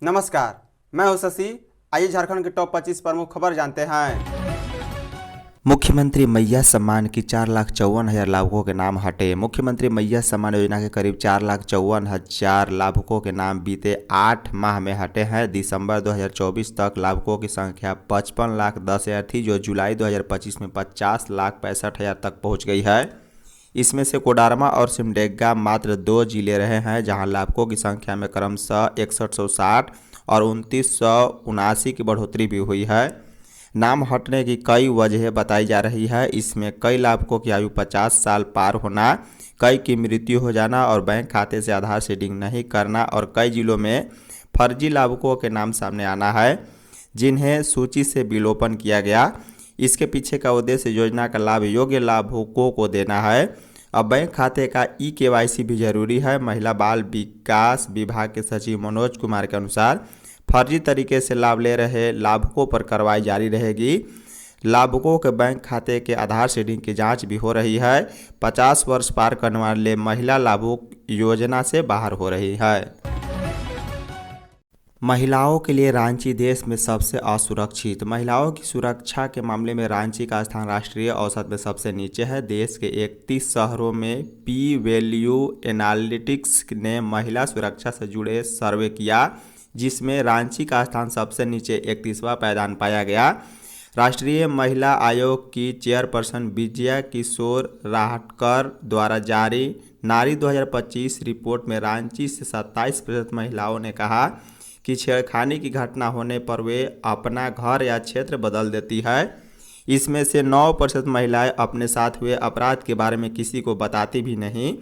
नमस्कार, मैं हूं शशि। आइए झारखंड की टॉप 25 प्रमुख खबर जानते हैं। मुख्यमंत्री मैया सम्मान की 4,54,000 लाभुकों के नाम हटे। मुख्यमंत्री मैया सम्मान योजना के करीब 4,54,000 लाभुकों के नाम बीते 8 माह में हटे हैं। दिसंबर 2024 तक लाभुकों की संख्या 55,10,000 थी, जो जुलाई 2025 में 50,65,000 तक पहुंच गई है। इसमें से कोडरमा और सिमडेगा मात्र 2 जिले रहे हैं, जहां लाभुकों की संख्या में क्रमशः 6160 और 2979 की बढ़ोतरी भी हुई है। नाम हटने की कई वजह बताई जा रही है। इसमें कई लाभुकों की आयु 50 साल पार होना, कई की मृत्यु हो जाना और बैंक खाते से आधार सीडिंग नहीं करना और कई जिलों में फर्जी लाभुकों के नाम सामने आना है, जिन्हें सूची से विलोपन किया गया। इसके पीछे का उद्देश्य योजना का लाभ योग्य लाभुकों को देना है। अब बैंक खाते का KYC भी जरूरी है। महिला बाल विकास विभाग के सचिव मनोज कुमार के अनुसार फर्जी तरीके से लाभ ले रहे लाभुकों पर कार्रवाई जारी रहेगी। लाभुकों के बैंक खाते के आधार सीडिंग की जांच भी हो रही है। 50 वर्ष पार करने वाले महिला लाभुक योजना से बाहर हो रही है। महिलाओं के लिए रांची देश में सबसे असुरक्षित। महिलाओं की सुरक्षा के मामले में रांची का स्थान राष्ट्रीय औसत में सबसे नीचे है। देश के 31 शहरों में पी वैल्यू एनालिटिक्स ने महिला सुरक्षा से जुड़े सर्वे किया, जिसमें रांची का स्थान सबसे नीचे 31वां पायदान पाया गया। राष्ट्रीय महिला आयोग की चेयरपर्सन विजया किशोर राहटकर द्वारा जारी नारी 2025 रिपोर्ट में रांची से 27% महिलाओं ने कहा कि छेड़खानी की घटना होने पर वे अपना घर या क्षेत्र बदल देती है। इसमें से 9% महिलाएं अपने साथ हुए अपराध के बारे में किसी को बताती भी नहीं।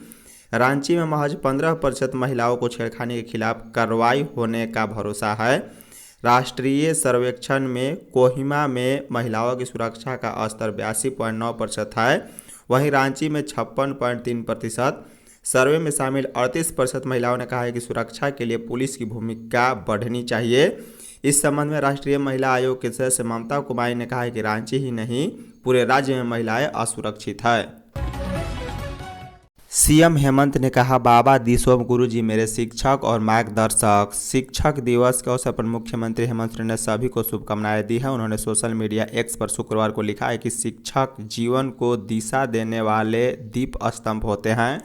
रांची में महज 15% महिलाओं को छेड़खानी के खिलाफ कार्रवाई होने का भरोसा है। राष्ट्रीय सर्वेक्षण में कोहिमा में महिलाओं की सुरक्षा का स्तर 82.9% है, वहीं रांची में 56.3%। सर्वे में शामिल 38% महिलाओं ने कहा है कि सुरक्षा के लिए पुलिस की भूमिका बढ़नी चाहिए। इस संबंध में राष्ट्रीय महिला आयोग के सदस्य ममता कुमारी ने कहा है कि रांची ही नहीं, पूरे राज्य में महिलाएं असुरक्षित है। सीएम हेमंत ने कहा, बाबा दिसोम गुरुजी मेरे शिक्षक और मार्गदर्शक। शिक्षक दिवस के अवसर पर मुख्यमंत्री हेमंत सोरेन ने सभी को शुभकामनाएं दी है। उन्होंने सोशल मीडिया एक्स पर शुक्रवार को लिखा है कि शिक्षक जीवन को दिशा देने वाले दीप स्तंभ होते हैं।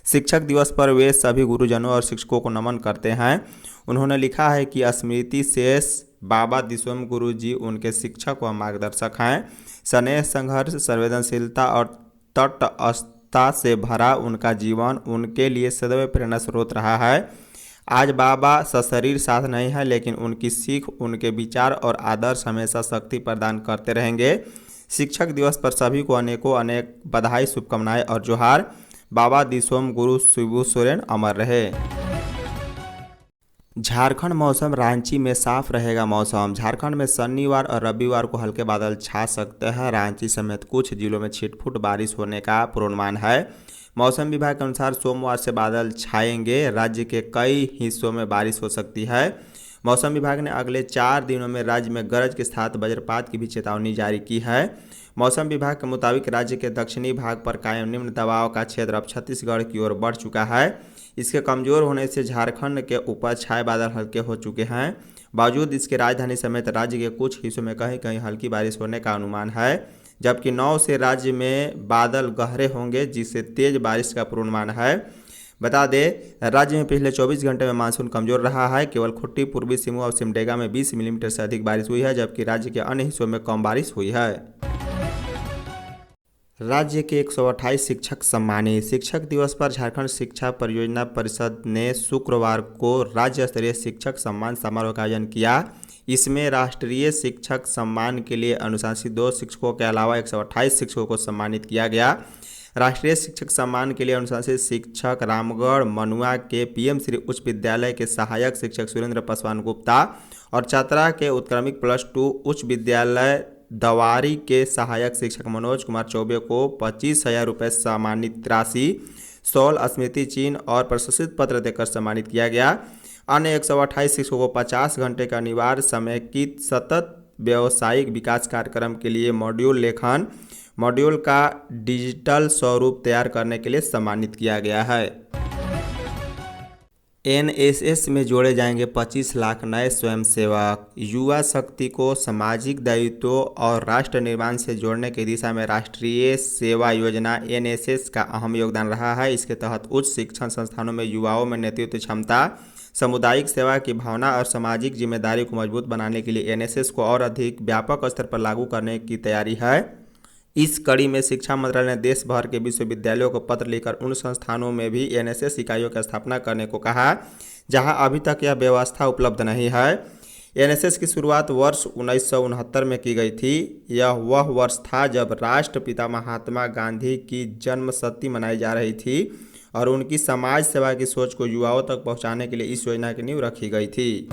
शिक्षक दिवस पर वे सभी गुरुजनों और शिक्षकों को नमन करते हैं। उन्होंने लिखा है कि स्मृति शेष बाबा दिसोम गुरुजी उनके शिक्षक व मार्गदर्शक हैं। स्नेह, संघर्ष, संवेदनशीलता और तटस्थता से भरा उनका जीवन उनके लिए सदैव प्रेरणा स्रोत रहा है। आज बाबा सशरीर साथ नहीं है, लेकिन उनकी सीख, उनके विचार और आदर्श हमेशा शक्ति प्रदान करते रहेंगे। शिक्षक दिवस पर सभी को अनेकों अनेक बधाई, शुभकामनाएं और जोहार। बाबा दिसोम गुरु शिबू सोरेन अमर रहे। झारखंड मौसम। रांची में साफ रहेगा मौसम। झारखंड में शनिवार और रविवार को हल्के बादल छा सकते हैं। रांची समेत कुछ जिलों में छिटपुट बारिश होने का पूर्वानुमान है। मौसम विभाग के अनुसार सोमवार से बादल छाएंगे। राज्य के कई हिस्सों में बारिश हो सकती है। मौसम विभाग ने अगले 4 दिनों में राज्य में गरज के साथ वज्रपात की भी चेतावनी जारी की है। मौसम विभाग के मुताबिक राज्य के दक्षिणी भाग पर कायम निम्न दबाव का क्षेत्र अब छत्तीसगढ़ की ओर बढ़ चुका है। इसके कमजोर होने से झारखंड के ऊपर छाए बादल हल्के हो चुके हैं। बावजूद इसके राजधानी समेत राज्य के कुछ हिस्सों में कहीं कहीं हल्की बारिश होने का अनुमान है, जबकि 9 से राज्य में बादल गहरे होंगे, जिससे तेज बारिश का पूर्वानुमान है। बता दें, राज्य में पिछले 24 घंटे में मानसून कमजोर रहा है। केवल खुट्टी, पूर्वी सिमू और सिमडेगा में 20 मिलीमीटर से अधिक बारिश हुई है, जबकि राज्य के अन्य हिस्सों में कम बारिश हुई है। राज्य के 128 शिक्षक सम्मानित। शिक्षक दिवस पर झारखंड शिक्षा परियोजना परिषद ने शुक्रवार को राज्य स्तरीय शिक्षक सम्मान समारोह का आयोजन किया। इसमें राष्ट्रीय शिक्षक सम्मान के लिए अनुशासित 2 शिक्षकों के अलावा 128 शिक्षकों को सम्मानित किया गया। राष्ट्रीय शिक्षक सम्मान के लिए अनुशासित शिक्षक रामगढ़ मनुआ के PM श्री उच्च विद्यालय के सहायक शिक्षक सुरेंद्र पासवान गुप्ता और चतरा के उत्क्रमिक +2 उच्च विद्यालय दवारी के सहायक शिक्षक मनोज कुमार चौबे को 25,000 रुपये सम्मानित राशि, शॉल, स्मृति चिन्ह और प्रशस्ति पत्र देकर सम्मानित किया गया। अन्य 128 शिक्षकों को 50 घंटे का अनिवार्य समय की सतत व्यावसायिक विकास कार्यक्रम के लिए मॉड्यूल लेखन, मॉड्यूल का डिजिटल स्वरूप तैयार करने के लिए सम्मानित किया गया है। एनएसएस में जोड़े जाएंगे 25 लाख नए स्वयंसेवक। युवा शक्ति को सामाजिक दायित्वों और राष्ट्र निर्माण से जोड़ने की दिशा में राष्ट्रीय सेवा योजना एनएसएस का अहम योगदान रहा है। इसके तहत उच्च शिक्षण संस्थानों में युवाओं में नेतृत्व क्षमता, सामुदायिक सेवा की भावना और सामाजिक जिम्मेदारी को मजबूत बनाने के लिए एनएसएस को और अधिक व्यापक स्तर पर लागू करने की तैयारी है। इस कड़ी में शिक्षा मंत्रालय ने देश भर के विश्वविद्यालयों को पत्र लिखकर उन संस्थानों में भी एनएसएस इकाइयों की स्थापना करने को कहा जहां अभी तक यह व्यवस्था उपलब्ध नहीं है। एनएसएस की शुरुआत वर्ष 1969 में की गई थी। यह वह वर्ष था जब राष्ट्रपिता महात्मा गांधी की जन्मशती मनाई जा रही थी और उनकी समाज सेवा की सोच को युवाओं तक पहुंचाने के लिए इस योजना की नींव रखी गई थी।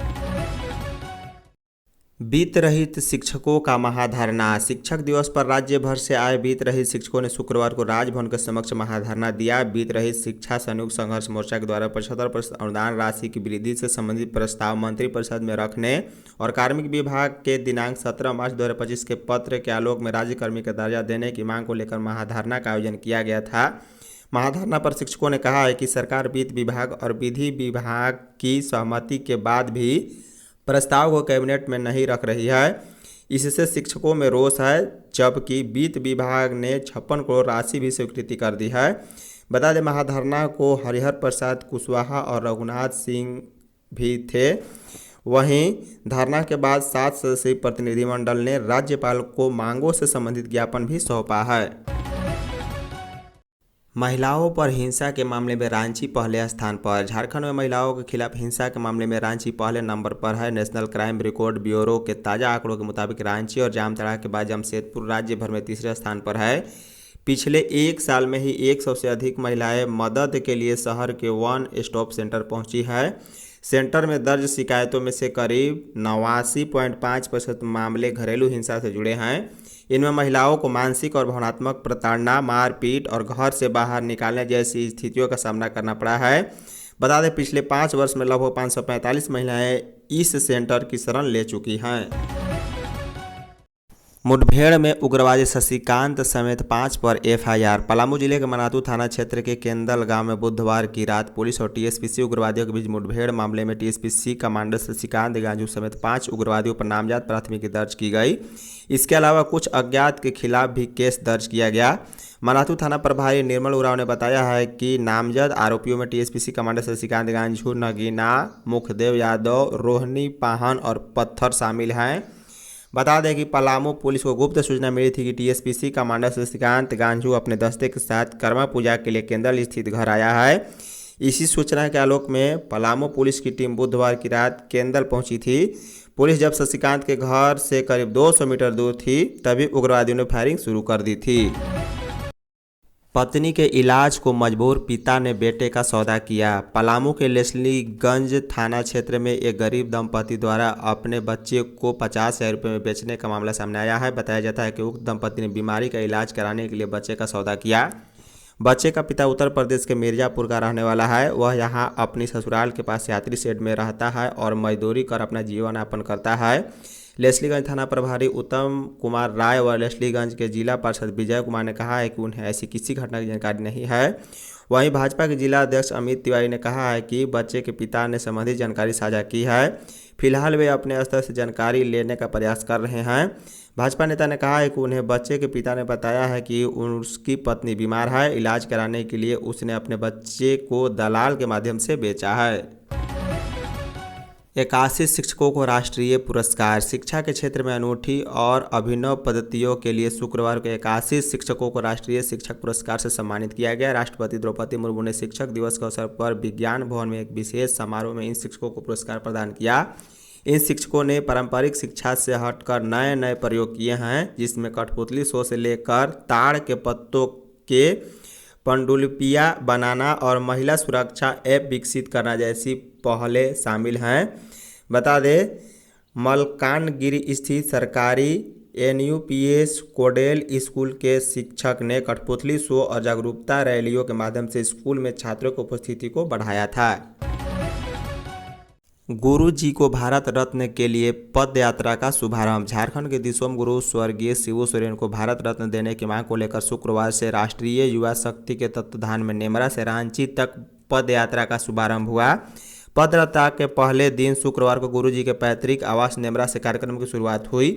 वित्त रहित शिक्षकों का महाधरना। शिक्षक दिवस पर राज्य भर से आए वित्त रहित शिक्षकों ने शुक्रवार को राजभवन के समक्ष महाधरना दिया। वित्त रहित शिक्षा संयुक्त संघर्ष मोर्चा के द्वारा 75% अनुदान राशि की वृद्धि से संबंधित प्रस्ताव मंत्रिपरिषद में रखने और कार्मिक विभाग के दिनांक 17 मार्च 2025 के पत्र के आलोक में राज्यकर्मी का दर्जा देने की मांग को लेकर महाधरना का आयोजन किया गया था। महाधरना पर शिक्षकों ने कहा है कि सरकार वित्त विभाग और विधि विभाग की सहमति के बाद भी प्रस्ताव को कैबिनेट में नहीं रख रही है। इससे शिक्षकों में रोष है, जबकि वित्त विभाग ने 56 करोड़ राशि भी स्वीकृति कर दी है। बता दें, महाधरना को हरिहर प्रसाद कुशवाहा और रघुनाथ सिंह भी थे। वहीं धरना के बाद 7 सदस्यीय प्रतिनिधिमंडल ने राज्यपाल को मांगों से संबंधित ज्ञापन भी सौंपा है। महिलाओं पर हिंसा के मामले में रांची पहले स्थान पर। झारखंड में महिलाओं के खिलाफ हिंसा के मामले में रांची पहले नंबर पर है। नेशनल क्राइम रिकॉर्ड ब्यूरो के ताज़ा आंकड़ों के मुताबिक रांची और जामताड़ा के बाद जमशेदपुर राज्य भर में तीसरे स्थान पर है। पिछले एक साल में ही 100 से अधिक महिलाएं मदद के लिए शहर के वन स्टॉप सेंटर पहुंची है। सेंटर में दर्ज शिकायतों में से करीब 89.5% मामले घरेलू हिंसा से जुड़े हैं। इनमें महिलाओं को मानसिक और भावनात्मक प्रताड़ना, मारपीट और घर से बाहर निकालने जैसी स्थितियों का सामना करना पड़ा है। बता दें, पिछले 5 वर्ष में लगभग 545 महिलाएं इस सेंटर की शरण ले चुकी हैं। मुठभेड़ में उग्रवादी शशिकांत समेत 5 पर एफआईआर। पलामू जिले के मनातू थाना क्षेत्र के केंदल गांव में बुधवार की रात पुलिस और टीएसपीसी उग्रवादियों के बीच मुठभेड़ मामले में टीएसपीसी कमांडर शशिकांत गांजू समेत 5 उग्रवादियों पर नामजद प्राथमिकी दर्ज की गई। इसके अलावा कुछ अज्ञात के खिलाफ भी केस दर्ज किया गया। मनातू थाना प्रभारी निर्मल उरांव ने बताया है कि नामजद आरोपियों में टीएसपीसी कमांडर शशिकांत गांजू, नगीना, मुखदेव यादव, रोहिणी पाहन और पत्थर शामिल हैं। बता दें कि पलामू पुलिस को गुप्त सूचना मिली थी कि टीएसपीसी कमांडर शशिकांत गांजू अपने दस्ते के साथ कर्मा पूजा के लिए केंद्र स्थित घर आया है। इसी सूचना के आलोक में पलामू पुलिस की टीम बुधवार की रात केंद्र पहुंची थी। पुलिस जब शशिकांत के घर से करीब 200 मीटर दूर थी तभी उग्रवादियों ने फायरिंग शुरू कर दी थी। पत्नी के इलाज को मजबूर पिता ने बेटे का सौदा किया। पलामू के लेस्लीगंज थाना क्षेत्र में एक गरीब दंपति द्वारा अपने बच्चे को 50,000 रुपये में बेचने का मामला सामने आया है। बताया जाता है कि उक्त दंपति ने बीमारी का इलाज कराने के लिए बच्चे का सौदा किया। बच्चे का पिता उत्तर प्रदेश के मिर्जापुर का रहने वाला है। वह यहां अपनी ससुराल के पास यात्री शेड में रहता है और मजदूरी कर अपना जीवन यापन करता है। लेस्लीगंज थाना प्रभारी उत्तम कुमार राय व लेस्लीगंज के जिला पार्षद विजय कुमार ने कहा है कि उन्हें ऐसी किसी घटना की जानकारी नहीं है। वहीं भाजपा के जिला अध्यक्ष अमित तिवारी ने कहा है कि बच्चे के पिता ने संबंधित जानकारी साझा की है। फिलहाल वे अपने स्तर से जानकारी लेने का प्रयास कर रहे हैं। भाजपा नेता ने कहा है कि उन्हें बच्चे के पिता ने बताया है कि उसकी पत्नी बीमार है। इलाज कराने के लिए उसने अपने बच्चे को दलाल के माध्यम से बेचा है। 81 शिक्षकों को राष्ट्रीय पुरस्कार। शिक्षा के क्षेत्र में अनूठी और अभिनव पद्धतियों के लिए शुक्रवार को 81 शिक्षकों को राष्ट्रीय शिक्षक पुरस्कार से सम्मानित किया गया। राष्ट्रपति द्रौपदी मुर्मू ने शिक्षक दिवस के अवसर पर विज्ञान भवन में एक विशेष समारोह में इन शिक्षकों को पुरस्कार प्रदान किया। इन शिक्षकों ने पारंपरिक शिक्षा से हटकर नए नए प्रयोग किए हैं, जिसमें कठपुतली शो से लेकर ताड़ के पत्तों के पंडुलिपियाँ बनाना और महिला सुरक्षा ऐप विकसित करना जैसी पहलें शामिल हैं। बता दें, मलकानगिरी स्थित सरकारी एनयूपीएस कोडेल स्कूल के शिक्षक ने कठपुतली शो और जागरूकता रैलियों के माध्यम से स्कूल में छात्रों की उपस्थिति को बढ़ाया था। गुरु जी को भारत रत्न के लिए पद यात्रा का शुभारंभ। झारखंड के दिसोम गुरु स्वर्गीय शिबू सोरेन को भारत रत्न देने की मांग को लेकर शुक्रवार से राष्ट्रीय युवा शक्ति के तत्वाधान में नेमरा से रांची तक पद यात्रा का शुभारंभ हुआ। पदयात्रा के पहले दिन शुक्रवार को गुरुजी के पैतृक आवास नेमरा से कार्यक्रम की शुरुआत हुई।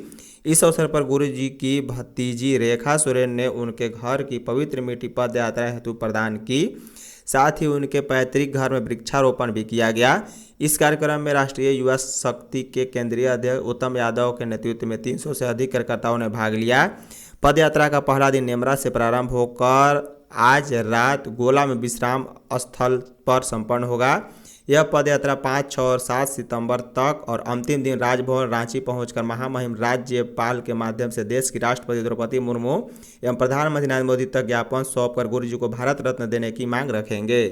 इस अवसर पर गुरुजी की भतीजी रेखा सोरेन ने उनके घर की पवित्र मिट्टी पदयात्रा हेतु प्रदान की। साथ ही उनके पैतृक घर में वृक्षारोपण भी किया गया। इस कार्यक्रम में राष्ट्रीय युवा शक्ति के केंद्रीय अध्यक्ष उत्तम यादव के नेतृत्व में 300 से अधिक कार्यकर्ताओं ने भाग लिया। पदयात्रा का पहला दिन नेमरा से प्रारंभ होकर आज रात गोला में विश्राम स्थल पर संपन्न होगा। यह पदयात्रा 5, 6 और 7 सितंबर तक और अंतिम दिन राजभवन रांची पहुंचकर महामहिम राज्यपाल के माध्यम से देश की राष्ट्रपति द्रौपदी मुर्मू एवं प्रधानमंत्री नरेंद्र मोदी तक ज्ञापन सौंपकर गुरुजी को भारत रत्न देने की मांग रखेंगे।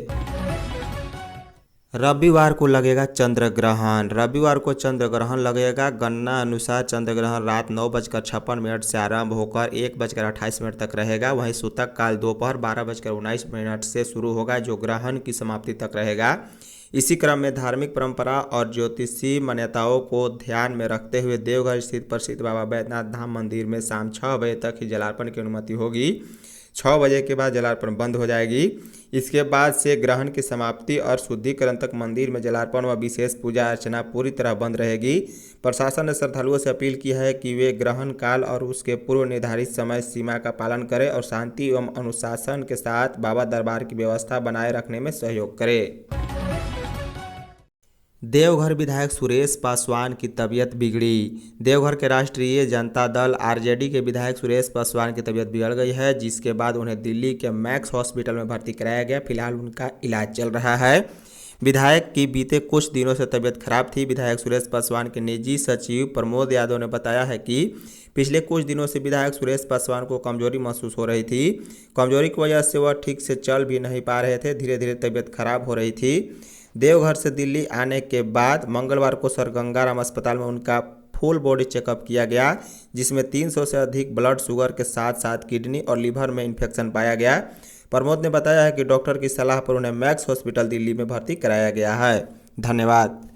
रविवार को लगेगा चंद्र ग्रहण। रविवार को चंद्र ग्रहण लगेगा। गणना अनुसार चंद्र ग्रहण रात 9:56 से आरंभ होकर 1:28 तक रहेगा। वहीं सूतक काल दोपहर 12:19 से शुरू होगा, जो ग्रहण की समाप्ति तक रहेगा। इसी क्रम में धार्मिक परंपरा और ज्योतिषीय मान्यताओं को ध्यान में रखते हुए देवघर स्थित प्रसिद्ध बाबा बैद्यनाथ धाम मंदिर में शाम 6 बजे तक ही जलार्पण की अनुमति होगी। 6 बजे के बाद जलार्पण बंद हो जाएगी। इसके बाद से ग्रहण की समाप्ति और शुद्धिकरण तक मंदिर में जलार्पण व विशेष पूजा अर्चना पूरी तरह बंद रहेगी। प्रशासन ने श्रद्धालुओं से अपील की है कि वे ग्रहण काल और उसके पूर्व निर्धारित समय सीमा का पालन करें और शांति एवं अनुशासन के साथ बाबा दरबार की व्यवस्था बनाए रखने में सहयोग करें। देवघर विधायक सुरेश पासवान की तबीयत बिगड़ी। देवघर के राष्ट्रीय जनता दल आरजेडी के विधायक सुरेश पासवान की तबीयत बिगड़ गई है, जिसके बाद उन्हें दिल्ली के मैक्स हॉस्पिटल में भर्ती कराया गया। फिलहाल उनका इलाज चल रहा है। विधायक की बीते कुछ दिनों से तबीयत खराब थी। विधायक सुरेश पासवान के निजी सचिव प्रमोद यादव ने बताया है कि पिछले कुछ दिनों से विधायक सुरेश पासवान को कमजोरी महसूस हो रही थी। कमजोरी की वजह से वह ठीक से चल भी नहीं पा रहे थे। धीरे धीरे तबीयत खराब हो रही थी। देवघर से दिल्ली आने के बाद मंगलवार को सर गंगाराम अस्पताल में उनका फुल बॉडी चेकअप किया गया, जिसमें 300 से अधिक ब्लड शुगर के साथ साथ किडनी और लीवर में इन्फेक्शन पाया गया। प्रमोद ने बताया है कि डॉक्टर की सलाह पर उन्हें मैक्स हॉस्पिटल दिल्ली में भर्ती कराया गया है। धन्यवाद।